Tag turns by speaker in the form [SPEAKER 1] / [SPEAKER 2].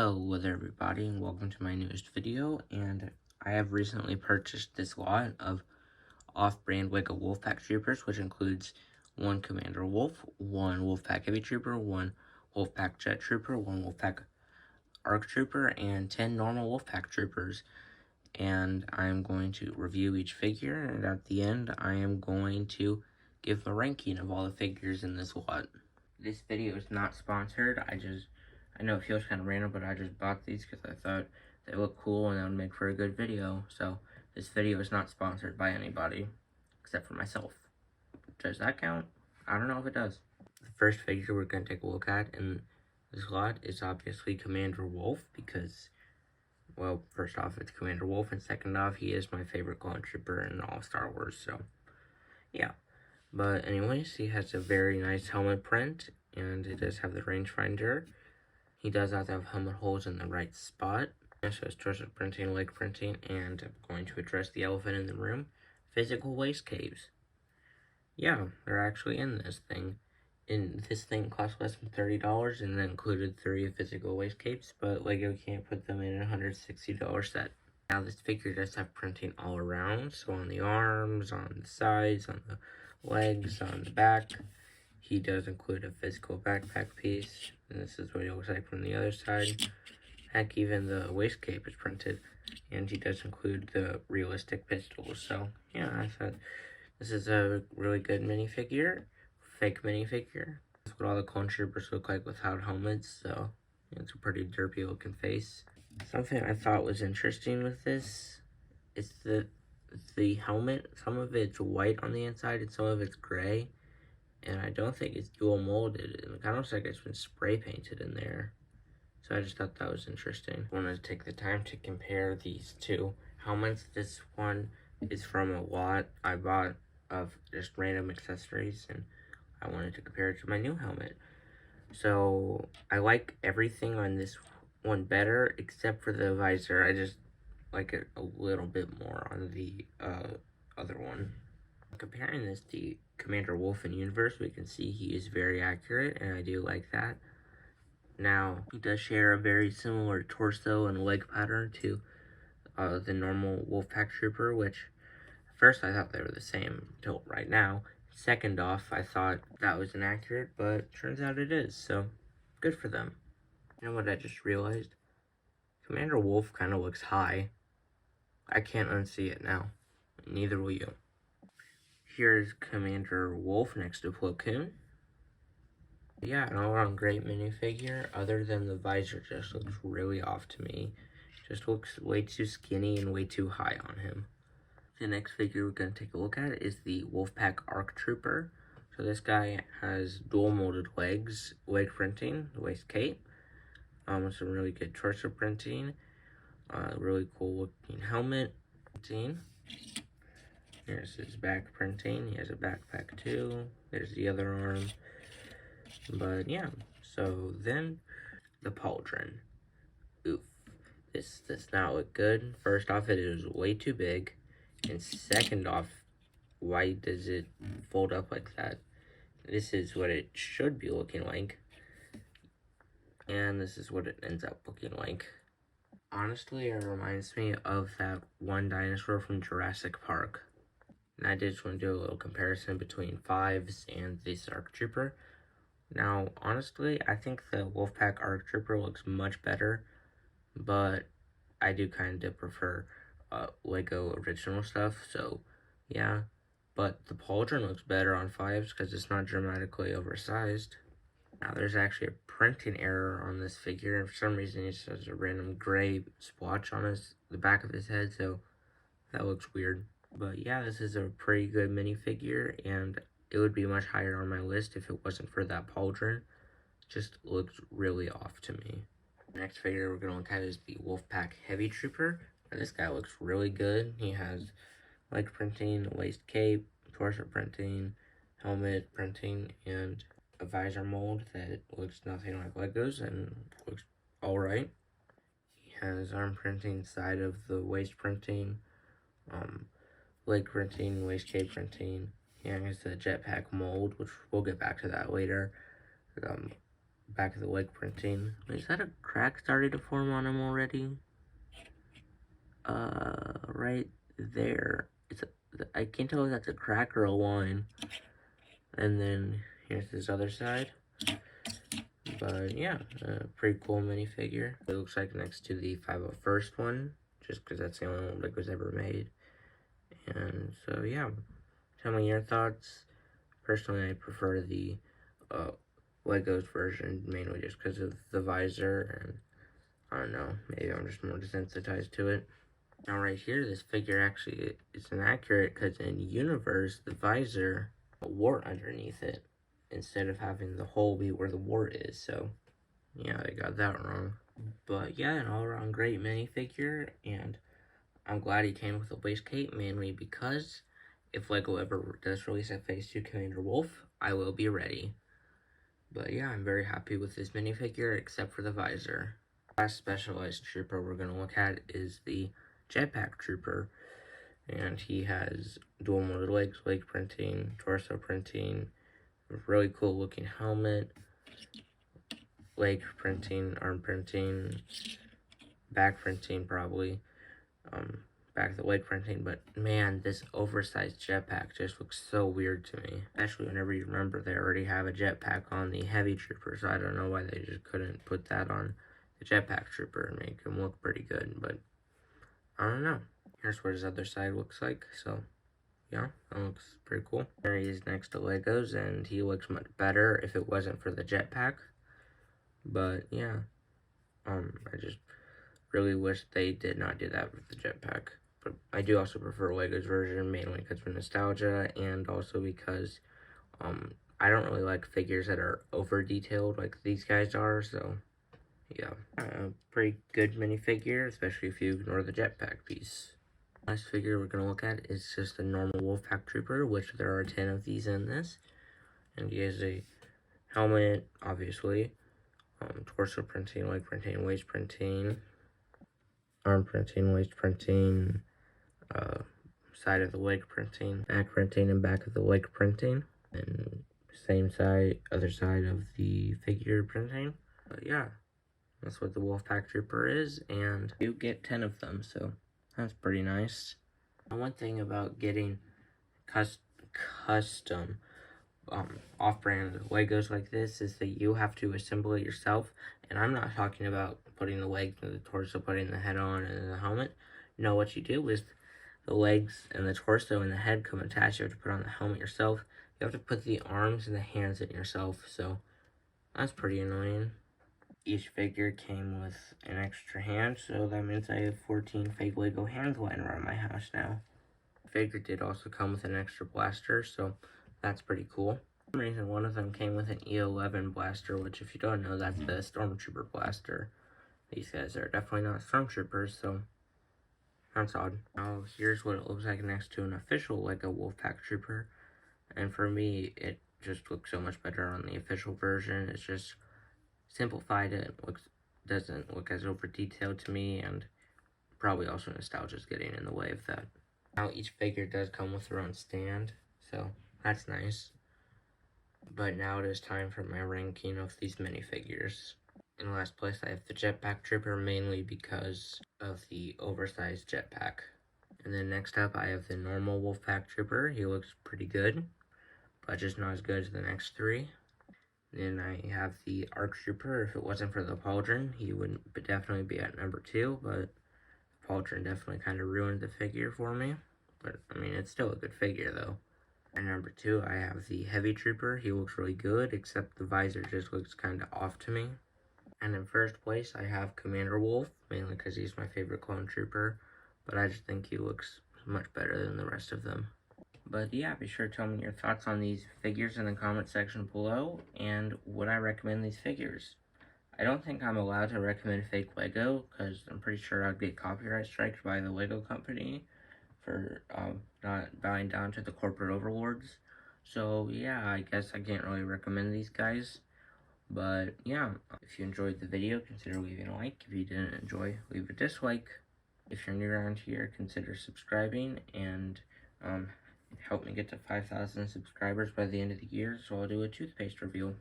[SPEAKER 1] Hello there everybody and welcome to my newest video, and I have recently purchased this lot of off-brand LEGO Wolfpack Troopers, which includes one Commander Wolf, one Wolfpack Heavy Trooper, one Wolfpack Jet Trooper, one Wolfpack Arc Trooper, and 10 normal Wolfpack Troopers. And I am going to review each figure, and at the end I am going to give a ranking of all the figures in this lot. This video is not sponsored. I know it feels kind of random, but I just bought these because I thought they look cool and that would make for a good video. So this video is not sponsored by anybody except for myself. Does that count? I don't know if it does. The first figure we're going to take a look at in this lot is obviously Commander Wolf because, well, first off, it's Commander Wolf, and second off, he is my favorite clone trooper in all Star Wars, so yeah. But anyways, he has a very nice helmet print, and it does have the rangefinder. He does have to have helmet holes in the right spot. It shows torso printing, leg printing, and I'm going to address the elephant in the room, physical waist caves. Yeah, they're actually in this thing. And this thing cost less than $30, and that included 3 physical waist capes, but LEGO can't put them in a $160 set. Now this figure does have printing all around, so on the arms, on the sides, on the legs, on the back. He does include a physical backpack piece, and this is what he looks like from the other side. Heck, even the waist cape is printed, and he does include the realistic pistols. So, yeah, I thought this is a really good minifigure, fake minifigure. That's what all the clone troopers look like without helmets, so it's a pretty derpy looking face. Something I thought was interesting with this is the helmet. Some of it's white on the inside and some of it's gray. And I don't think it's dual molded. It kind of looks like it's been spray painted in there. So I just thought that was interesting. I wanted to take the time to compare these two helmets. This one is from a lot I bought of just random accessories, and I wanted to compare it to my new helmet. So I like everything on this one better, except for the visor. I just like it a little bit more on the other one. Comparing this to Commander Wolf in Universe, we can see he is very accurate, and I do like that. Now, he does share a very similar torso and leg pattern to the normal Wolfpack Trooper, which at first I thought they were the same until right now. Second off, I thought that was inaccurate, but turns out it is, so good for them. You know what I just realized? Commander Wolf kind of looks high. I can't unsee it now. Neither will you. Here's Commander Wolf next to Plo Koon. Yeah, an all-around great minifigure, other than the visor just looks really off to me. Just looks way too skinny and way too high on him. The next figure we're going to take a look at is the Wolfpack Arc Trooper. So this guy has dual molded legs, leg printing, the waist cape, with some really good torso printing, really cool looking helmet printing. Here's his back printing. He has a backpack too. There's the other arm. But yeah, so then the pauldron. Oof. This does not look good. First off, it is way too big. And second off, why does it fold up like that? This is what it should be looking like. And this is what it ends up looking like. Honestly, it reminds me of that one dinosaur from Jurassic Park. And I did just want to do a little comparison between Fives and this Arc Trooper. Now, honestly, I think the Wolfpack Arc Trooper looks much better, but I do kind of prefer LEGO original stuff, so yeah. But the pauldron looks better on Fives because it's not dramatically oversized. Now, there's actually a printing error on this figure, and for some reason it just has a random gray splotch on the back of his head, so that looks weird. But yeah, this is a pretty good minifigure, and it would be much higher on my list if it wasn't for that pauldron. Just looks really off to me. The next figure we're going to look at is the Wolfpack Heavy Trooper. Now, this guy looks really good. He has leg printing, waist cape, torso printing, helmet printing, and a visor mold that looks nothing like LEGO's and looks alright. He has arm printing, side of the waist printing, leg printing, waist cape printing. He has the jetpack mold, which we'll get back to that later. back of the leg printing. Is that a crack starting to form on him already? Right there. I can't tell if that's a crack or a line. And then here's this other side. But yeah, pretty cool minifigure. It looks like next to the 501st one, just because that's the only one that was ever made. And so yeah, tell me your thoughts. Personally, I prefer the Legos version, mainly just because of the visor, and I don't know, maybe I'm just more desensitized to it. Now right here, this figure actually is inaccurate because in Universe, the visor a wart underneath it instead of having the hole be where the wart is, so yeah, I got that wrong. But yeah, an all-around great minifigure, and I'm glad he came with a waistcoat, mainly because if LEGO ever does release a Phase 2 Commander Wolf, I will be ready. But yeah, I'm very happy with this minifigure, except for the visor. Last specialized trooper we're going to look at is the Jetpack Trooper, and he has dual motor legs, leg printing, torso printing, really cool looking helmet, leg printing, arm printing, back printing probably, back of the leg printing, but man, this oversized jetpack just looks so weird to me. Especially whenever you remember they already have a jetpack on the Heavy Trooper, so I don't know why they just couldn't put that on the Jetpack Trooper and make him look pretty good, but I don't know. Here's what his other side looks like, so yeah, that looks pretty cool. There he is next to Legos, and he looks much better if it wasn't for the jetpack, but yeah, I just really wish they did not do that with the jetpack. But I do also prefer Lego's version, mainly because of nostalgia, and also because I don't really like figures that are over detailed like these guys are, so yeah. Pretty good minifigure, especially if you ignore the jetpack piece. Last figure we're going to look at is just a normal Wolfpack Trooper, which there are 10 of these in this. And he has a helmet, obviously, torso printing, leg printing, waist printing, arm printing, waist printing, side of the leg printing, back printing, and back of the leg printing, and same side, other side of the figure printing. But yeah, that's what the Wolfpack Trooper is, and you get 10 of them, so that's pretty nice. One thing about getting custom off-brand Legos like this is that you have to assemble it yourself, and I'm not talking about putting the legs and the torso, putting the head on and the helmet. No, what you do is the legs and the torso and the head come attached. You have to put on the helmet yourself. You have to put the arms and the hands in yourself, so that's pretty annoying. Each figure came with an extra hand, so that means I have 14 fake Lego hands lying around my house now. The figure did also come with an extra blaster, so that's pretty cool. For some reason, one of them came with an E11 blaster, which if you don't know, that's the Stormtrooper blaster. These guys are definitely not Stormtroopers, so that's odd. Now, here's what it looks like next to an official Lego Wolfpack Trooper, and for me, it just looks so much better on the official version. It's just simplified. It doesn't look as over detailed to me, and probably also nostalgia is getting in the way of that. Now each figure does come with their own stand, so that's nice. But now it is time for my ranking of these minifigures. In last place I have the Jetpack Trooper, mainly because of the oversized jetpack. And then next up I have the normal Wolfpack Trooper. He looks pretty good, but just not as good as the next three. Then I have the ARC Trooper. If it wasn't for the pauldron, he would definitely be at number 2, but the pauldron definitely kind of ruined the figure for me. But, I mean, it's still a good figure, though. And number 2, I have the Heavy Trooper. He looks really good, except the visor just looks kind of off to me. And in first place, I have Commander Wolf, mainly because he's my favorite clone trooper, but I just think he looks much better than the rest of them. But yeah, be sure to tell me your thoughts on these figures in the comment section below, and would I recommend these figures? I don't think I'm allowed to recommend fake Lego, because I'm pretty sure I'd get copyright striked by the Lego company for not bowing down to the corporate overlords. So yeah, I guess I can't really recommend these guys. But yeah, if you enjoyed the video, consider leaving a like. If you didn't enjoy, leave a dislike. If you're new around here, consider subscribing, and help me get to 5,000 subscribers by the end of the year, so I'll do a toothpaste review.